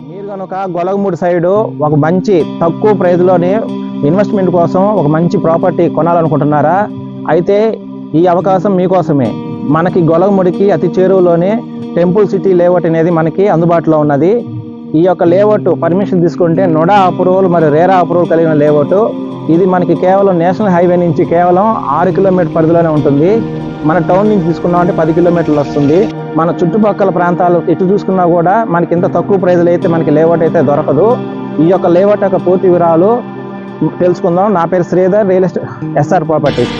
మీరు కనుక గొలగమూడి సైడ్ ఒక మంచి తక్కువ ప్రైజ్లోనే ఇన్వెస్ట్మెంట్ కోసం ఒక మంచి ప్రాపర్టీ కొనాలనుకుంటున్నారా? అయితే ఈ అవకాశం మీకోసమే. మనకి గొలగమూడికి అతి చేరువలోనే టెంపుల్ సిటీ లేఅవుట్ అనేది మనకి అందుబాటులో ఉన్నది. ఈ యొక్క లేఅవుట్ పర్మిషన్ తీసుకుంటే నొడా అప్రూవల్ మరియు రేరా అప్రూవల్ కలిగిన లేఅవుట్. ఇది మనకి కేవలం నేషనల్ హైవే నుంచి కేవలం 6 కిలోమీటర్ పరిధిలోనే ఉంటుంది. మన టౌన్ నుంచి తీసుకున్నామంటే 10 కిలోమీటర్లు వస్తుంది. మన చుట్టుపక్కల ప్రాంతాలు ఎటు చూసుకున్నా కూడా మనకి ఇంత తక్కువ ప్రైజ్లో అయితే మనకి లేఅవుట్ అయితే దొరకదు. ఈ యొక్క లేఅవుట్ యొక్క పూర్తి వివరాలు తెలుసుకుందాం. నా పేరు Sridhar, real estate SR properties.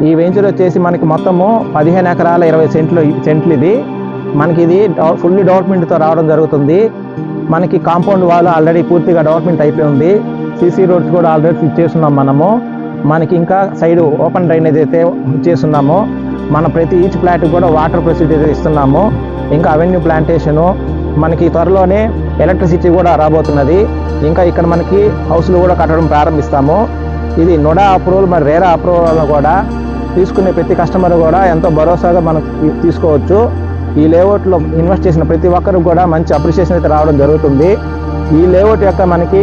ఈ వెంచర్ వచ్చేసి మనకి మొత్తము 15 ఎకరాల 20 సెంట్లు ఇది. మనకి ఇది ఫుల్లీ డెవలప్మెంట్తో రావడం జరుగుతుంది. మనకి కాంపౌండ్ వాల్ ఆల్రెడీ పూర్తిగా డెవలప్మెంట్ అయిపోయి ఉంది. సీసీ రోడ్స్ కూడా ఆల్రెడీ ఫిక్స్ చేస్తున్నాం మనము. మనకి ఇంకా సైడ్ ఓపెన్ డ్రైనేజ్ అయితే చేస్తున్నాము. మన ప్రతి ఈచ్ ఫ్లాట్ కూడా వాటర్ ఫెసిలిటీ ఇస్తున్నాము. ఇంకా అవెన్యూ ప్లాంటేషను, మనకి త్వరలోనే ఎలక్ట్రిసిటీ కూడా రాబోతున్నది. ఇంకా ఇక్కడ మనకి హౌస్లు కూడా కట్టడం ప్రారంభిస్తాము. ఇది నొడా అప్రూవల్ మరి రేరా అప్రూవల్ కూడా తీసుకునే ప్రతి కస్టమర్ కూడా ఎంతో భరోసాగా మనం తీసుకోవచ్చు. ఈ లేఅవుట్లో ఇన్వెస్ట్ చేసిన ప్రతి ఒక్కరికి కూడా మంచి అప్రిషియేషన్ అయితే రావడం జరుగుతుంది. ఈ లేఅవుట్ యొక్క మనకి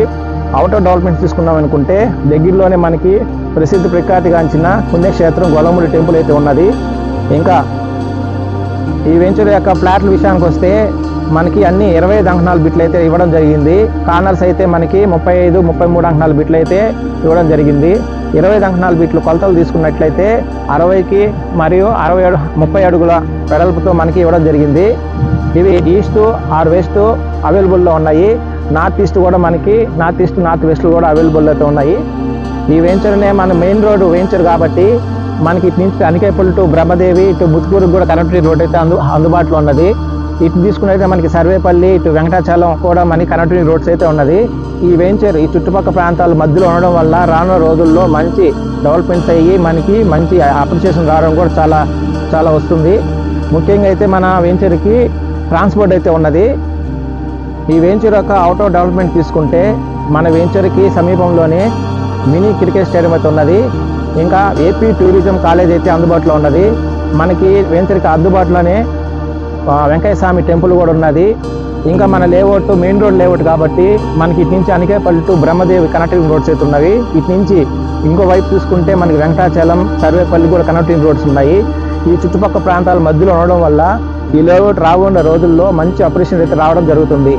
అవుటర్ డెవలప్మెంట్ తీసుకున్నాం అనుకుంటే దగ్గరలోనే మనకి ప్రసిద్ధ ప్రఖ్యాతిగాంచిన పుణ్యక్షేత్రం గొలగమూడి టెంపుల్ అయితే ఉన్నది. ఇంకా ఈ వెంచర్ యొక్క ఫ్లాట్ల విషయానికి వస్తే మనకి అన్ని 25 అంకణాల బిట్లు అయితే ఇవ్వడం జరిగింది. కార్నర్స్ అయితే మనకి 35, 33 అంకణాల బిట్లు అయితే ఇవ్వడం జరిగింది. 25 అంకణాల బిట్లు కొలతలు తీసుకున్నట్లయితే 60కి మరియు 30 అడుగుల వెడల్పుతో మనకి ఇవ్వడం జరిగింది. ఇవి ఈస్ట్ ఆర్ వెస్ట్ అవైలబుల్లో ఉన్నాయి. నార్త్ ఈస్ట్ కూడా మనకి నార్త్ ఈస్ట్ నార్త్ వెస్ట్ కూడా అవైలబుల్ అయితే ఉన్నాయి. ఈ వెంచర్నే మన మెయిన్ రోడ్డు వెంచర్ కాబట్టి మనకి ఇటు నుంచి అనికేపల్లి టు బ్రహ్మదేవి ఇటు ముత్తుకూరుకు కూడా కనెక్టివిటీ రోడ్ అయితే అందుబాటులో ఉన్నది. ఇటు తీసుకున్నైతే మనకి సర్వేపల్లి ఇటు వెంకటాచలం కూడా మనకి కనెక్టివిటీ రోడ్స్ అయితే ఉన్నది. ఈ వెంచర్ ఈ చుట్టుపక్కల ప్రాంతాల మధ్యలో ఉండడం వల్ల రానున్న రోజుల్లో మంచి డెవలప్మెంట్స్ అయ్యి మనకి మంచి అప్రిషియేషన్ రావడం కూడా చాలా చాలా వస్తుంది. ముఖ్యంగా అయితే మన వెంచర్కి ట్రాన్స్పోర్ట్ అయితే ఉన్నది. ఈ వెంచర్ యొక్క అవుట్ ఆఫ్ డెవలప్మెంట్ తీసుకుంటే మన వెంచర్కి సమీపంలోనే మినీ క్రికెట్ స్టేడియం అయితే ఉన్నది. ఇంకా ఏపీ టూరిజం కాలేజ్ అయితే అందుబాటులో ఉన్నది. మనకి వెంచర్కి అందుబాటులోనే వెంకయ్య స్వామి టెంపుల్ కూడా ఉన్నది. ఇంకా మన లేఅవుట్ మెయిన్ రోడ్ లేఅవుట్ కాబట్టి మనకి ఇటు నుంచి Anikepalli to Brahmadevi connecting roads అయితే ఉన్నవి. ఇటు నుంచి ఇంకో వైపు చూసుకుంటే మనకి వెంకటాచలం సర్వేపల్లి కూడా కనెక్టింగ్ రోడ్స్ ఉన్నాయి. ఈ చుట్టుపక్కల ప్రాంతాల మధ్యలో ఉండడం వల్ల ఈ లేఅవుట్ రాబోయే రోజుల్లో మంచి అప్రిషియేషన్ అయితే రావడం జరుగుతుంది.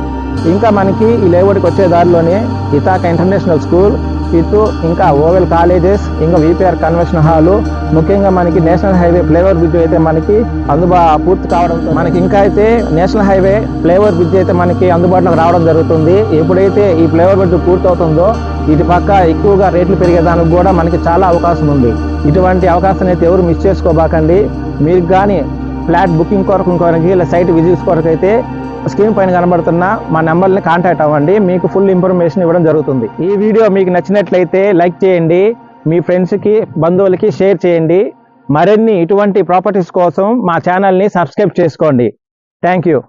ఇంకా మనకి ఈ లేఅవుట్కి వచ్చే దారిలోనే ఇతాక ఇంటర్నేషనల్ స్కూల్, ఇటు ఇంకా ఓవెల్ కాలేజెస్, ఇంకా విపిఆర్ కన్వెన్షన్ హాలు, ముఖ్యంగా మనకి నేషనల్ హైవే ఫ్లైఓవర్ బ్రిడ్జ్ అయితే మనకి పూర్తి కావడంతో మనకి ఇంకా అయితే నేషనల్ హైవే ఫ్లైఓవర్ బ్రిడ్జ్ అయితే మనకి అందుబాటులోకి రావడం జరుగుతుంది. ఎప్పుడైతే ఈ ఫ్లైఓవర్ బ్రిడ్జ్ పూర్తి అవుతుందో ఇటు పక్క ఎక్కువగా రేట్లు పెరిగేదానికి కూడా మనకి చాలా అవకాశం ఉంది. ఇటువంటి అవకాశాన్ని అయితే ఎవరు మిస్ చేసుకోబాకండి. మీరు కానీ ఫ్లాట్ బుకింగ్ కొరకు ఇలా సైట్ విజిట్స్ కొరకు అయితే స్క్రీన్ పైన కనబడుతున్న మా నెంబర్ని కాంటాక్ట్ అవ్వండి. మీకు ఫుల్ ఇన్ఫర్మేషన్ ఇవ్వడం జరుగుతుంది. ఈ వీడియో మీకు నచ్చినట్లయితే లైక్ చేయండి, మీ ఫ్రెండ్స్కి బంధువులకి షేర్ చేయండి. మరిన్ని ఇటువంటి ప్రాపర్టీస్ కోసం మా ఛానల్ని సబ్స్క్రైబ్ చేసుకోండి. Thank you.